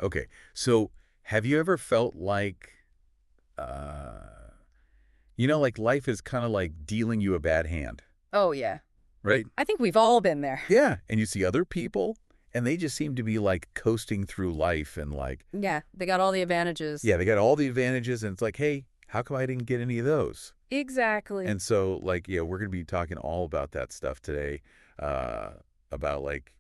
Okay. So have you ever felt like, uh, like life is kind of like dealing you a bad hand, Oh, yeah. right? I think we've all been there. Yeah. And you see other people and they just seem to be like coasting through life and like, Yeah, they got all the advantages. yeah, they got all the advantages and it's like, hey, how come I didn't get any of those? Exactly. And so like, yeah, we're going to be talking all about that stuff today, about like,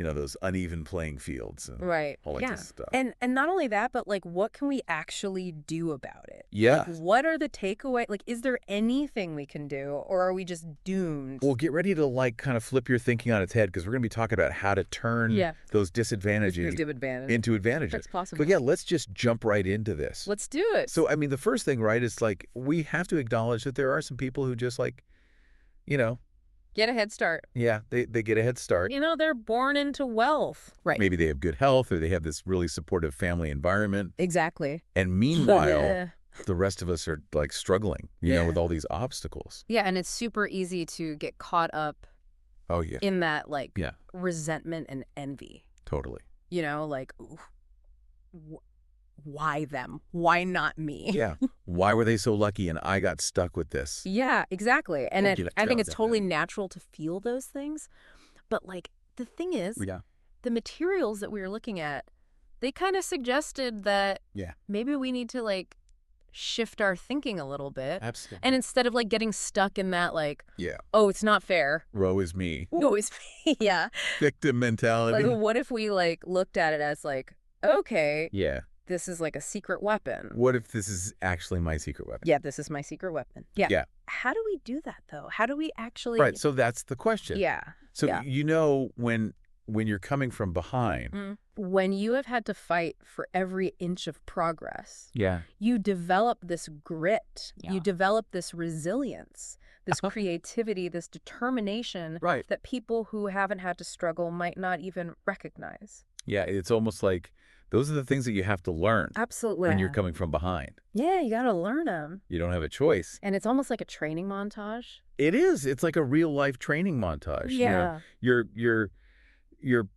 those uneven playing fields and Right. all that good Yeah. stuff. And not only that, but like what can we actually do about it? Yeah. What are the takeaway? Like, is there anything we can do, or are we just doomed? Well, get ready to like kind of flip your thinking on its head because we're going to be talking about how to turn Yeah. those disadvantages Give advantage. into advantages. That's possible. But yeah, let's just jump right into this. Let's do it. So, I mean, the first thing, right, is like we have to acknowledge that there are some people who just like, you know, Get a head start. yeah, they get a head start. They're born into wealth. Right. Maybe they have good health or they have this really supportive family environment. Exactly. And meanwhile, the rest of us are like struggling, with all these obstacles. Yeah, and it's super easy to get caught up Oh, yeah. in that like Yeah, resentment and envy. totally. Like, ooh, why them? Why not me? Yeah. Why were they so lucky and I got stuck with this? Yeah, exactly. And Don't get a I think job it's that totally bad. natural to feel those things. But like the thing is, Yeah. the materials that we were looking at, they kind of suggested that Yeah. maybe we need to like shift our thinking a little bit. Absolutely. And instead of like getting stuck in that like, Yeah. oh, it's not fair. Woe is me. No, it's yeah. Victim mentality. Like, what if we like looked at it as like, okay, Yeah. this is like a secret weapon. What if this is actually my secret weapon? Yeah, this is my secret weapon. Yeah. Yeah. How do we do that though? How do we actually? Right. So that's the question. Yeah. So yeah. when you're coming from behind. When you have had to fight for every inch of progress, Yeah. you develop this grit. Yeah. You develop this resilience, this creativity, this determination Right. that people who haven't had to struggle might not even recognize. Yeah. It's almost like those are the things that you have to learn Absolutely. when you're coming from behind. Yeah, you got to learn them. You don't have a choice. And it's almost like a training montage. It is. It's like a real life training montage. Yeah. You're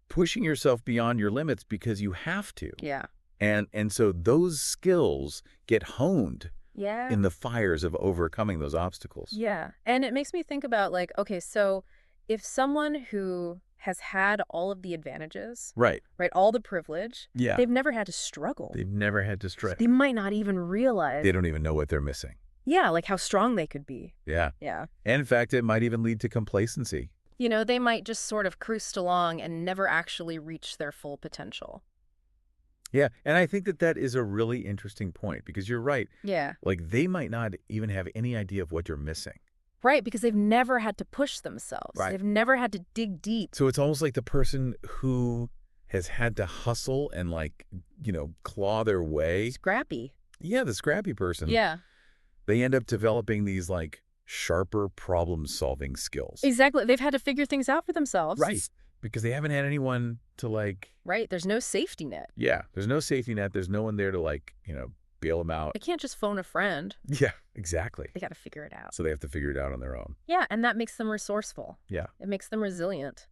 pushing yourself beyond your limits because you have to. Yeah. And so those skills get honed Yeah. in the fires of overcoming those obstacles. Yeah. And it makes me think about like, okay, so if someone who has had all of the advantages, Right. all the privilege, Yeah. they've never had to struggle. They've never had to stress. They might not even realize. They don't even know what they're missing. Yeah, like how strong they could be. Yeah. Yeah. And in fact, it might even lead to complacency. They might just sort of cruise along and never actually reach their full potential. Yeah. And I think that is a really interesting point because you're right. Yeah. Like they might not even have any idea of what you're missing. Right, because they've never had to push themselves. Right. They've never had to dig deep. So it's almost like the person who has had to hustle and like, claw their way. Scrappy. Yeah, the scrappy person. Yeah. They end up developing these like sharper problem-solving skills. Exactly. They've had to figure things out for themselves. Right. Because they haven't had anyone to like. Right. There's no safety net. Yeah. There's no safety net. There's no one there to like, bail them out. They can't just phone a friend. Yeah, exactly. They got to figure it out. So they have to figure it out on their own. Yeah, and that makes them resourceful. Yeah. It makes them resilient.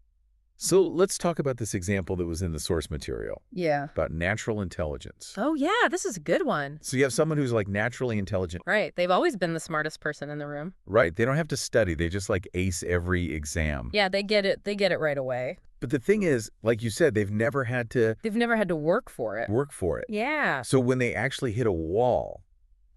So let's talk about this example that was in the source material Yeah. about natural intelligence. Oh, yeah, this is a good one. So you have someone who's like naturally intelligent. Right. They've always been the smartest person in the room. Right. They don't have to study. They just like ace every exam. Yeah, they get it. They get it right away. But the thing is, like you said, they've never had to They've never had to work for it. work for it. Yeah. So when they actually hit a wall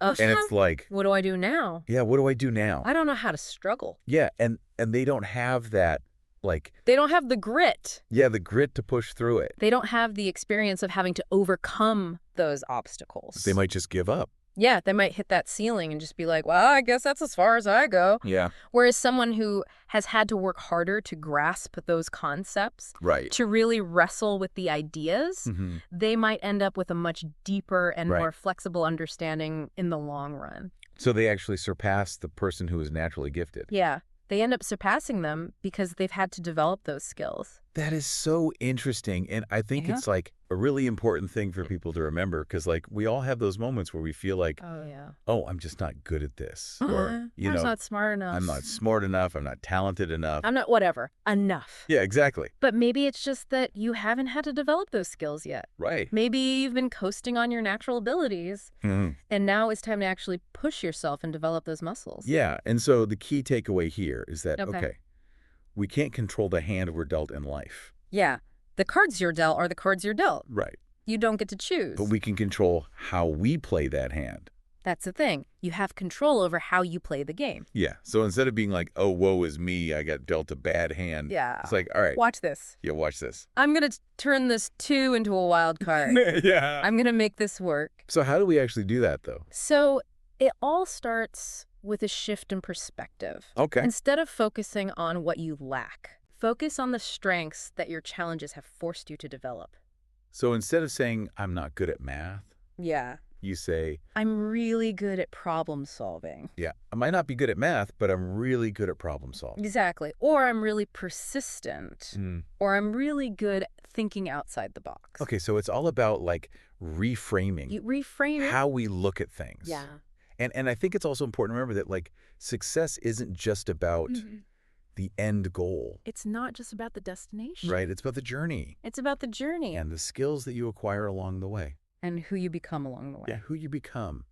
and it's like, what do I do now? yeah, what do I do now? I don't know how to struggle. Yeah. And they don't have that, like, They don't have the grit. yeah, the grit to push through it. They don't have the experience of having to overcome those obstacles. They might just give up. Yeah, they might hit that ceiling and just be like, well, I guess that's as far as I go. Yeah. Whereas someone who has had to work harder to grasp those concepts, Right. to really wrestle with the ideas, Mm-hmm. they might end up with a much deeper and Right. more flexible understanding in the long run. So they actually surpass the person who is naturally gifted. Yeah, they end up surpassing them because they've had to develop those skills. That is so interesting, and I think Yeah. it's, like, a really important thing for people to remember because, like, we all have those moments where we feel like, Oh, yeah. "Oh, I'm just not good at this," or, I was not smart enough. "I'm not smart enough, I'm not talented enough." I'm not whatever. Enough. Yeah, exactly. But maybe it's just that you haven't had to develop those skills yet. Right. Maybe you've been coasting on your natural abilities, Mhm. and now it's time to actually push yourself and develop those muscles. Yeah, and so the key takeaway here is that, Okay. okay, we can't control the hand we're dealt in life. Yeah. The cards you're dealt are the cards you're dealt. Right. You don't get to choose. But we can control how we play that hand. That's the thing. You have control over how you play the game. Yeah. So instead of being like, oh, woe is me, I got dealt a bad hand. Yeah. It's like, all right. Watch this. Yeah, watch this. I'm going to turn this 2 into a wild card. Yeah. I'm going to make this work. So how do we actually do that, though? So it all starts with a shift in perspective. Okay. Instead of focusing on what you lack, focus on the strengths that your challenges have forced you to develop. So instead of saying, I'm not good at math, Yeah. you say, I'm really good at problem solving. yeah, I might not be good at math, but I'm really good at problem solving. Exactly. Or I'm really persistent. Mm. Or I'm really good at thinking outside the box. Okay, so it's all about like reframing You reframe it. how we look at things. Yeah. And I think it's also important to remember that like success isn't just about the end goal, It's not just about the destination. right? It's about the journey It's about the journey and the skills that you acquire along the way. and who you become along the way. Yeah, who you become.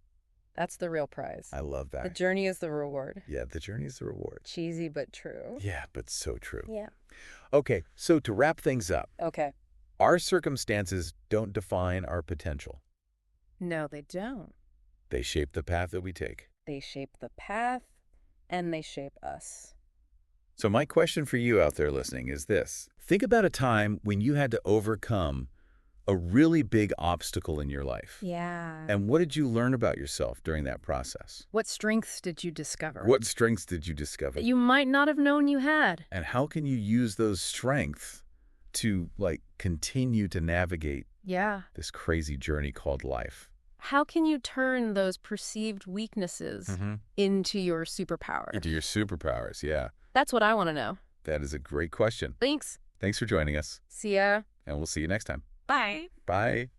That's the real prize. I love The that. journey is the reward. Yeah, the journey is the reward. Cheesy but true. Yeah, but so true. Yeah. Okay, so to wrap things up, Okay. our circumstances don't define our potential. No, they don't. They shape the path that we take. They shape the path and they shape us. So my question for you out there listening is this. Think about a time when you had to overcome a really big obstacle in your life. Yeah. And what did you learn about yourself during that process? What strengths did you discover? What strengths did you discover? That you might not have known you had. And how can you use those strengths to like continue to navigate Yeah. this crazy journey called life? How can you turn those perceived weaknesses into your superpower? Into your superpowers, yeah. That's what I want to know. That is a great question. Thanks. Thanks for joining us, See ya. and we'll see you next time. Bye. Bye.